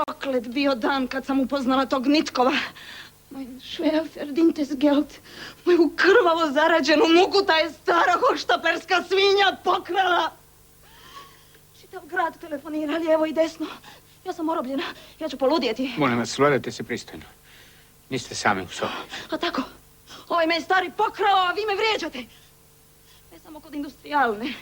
Proklet bio dan kad sam upoznala tog Nitkova. Mein schwerverdientes Geld, moju krvavo zarađenu muku ta je stara hoštaperska svinja pokrala. Čitav grad telefonira lijevo i desno. Ja sam orobljena, ja ću poludjeti. Molim vas, vladajte se pristojno. Niste sami u sobi. A tako, ovaj me je stari pokrao, a vi me vrijeđate. Ne samo kod industrijalne,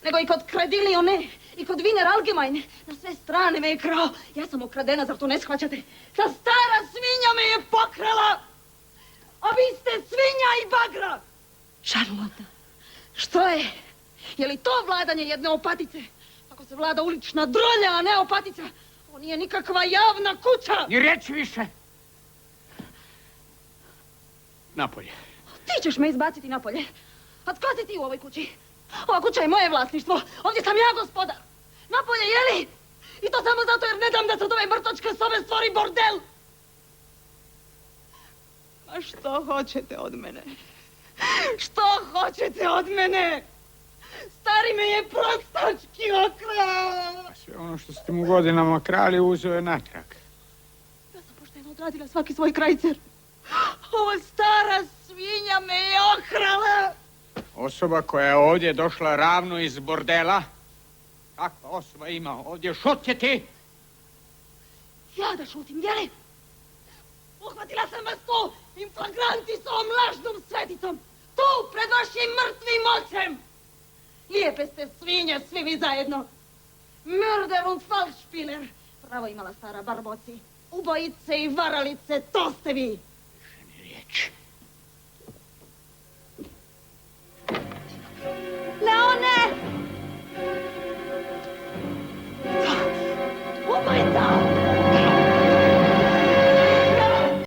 nego i kod Kredilione i kod Wiener Allgemeine. Na sve strane me je krao. Ja sam ukradena, zar to ne shvaćate? Ta stara svinja me je pokrala! A vi ste svinja i bagra! Šarlota, što je? Je li to vladanje jedne opatice? Ako se vlada ulična drolja, a ne opatica, ovo nije nikakva javna kuća! Ni reći više! Napolje. Ti ćeš me izbaciti napolje. A tko si ti u ovoj kući? Ova kuća je moje vlasništvo. Ovdje sam ja gospodar. Napolje, jeli? I to samo zato jer ne dam da se od ove mrtvačke sobe stvori bordel. A što hoćete od mene? Što hoćete od mene? Stari me je prostački okrao. A sve ono što ste mu godinama krali uzeo je natrag. Ja sam pošteno odradila svaki svoj krajcer. Ova stara svinja me je okrala. Osoba koja je ovdje došla ravno iz bordela. Kakva osoba ima ovdje šutjeti? Ja da šutim, jeli? Uhvatila sam vas tu in flagranti s ovom lažnom sveticom. Tu, pred vašim mrtvim ocem. Lijepe ste svinje, svi vi zajedno. Mörder und Falschspieler. Pravo imala stara barboci. Ubojice i varalice, to ste vi. Više ni riječ. Leone!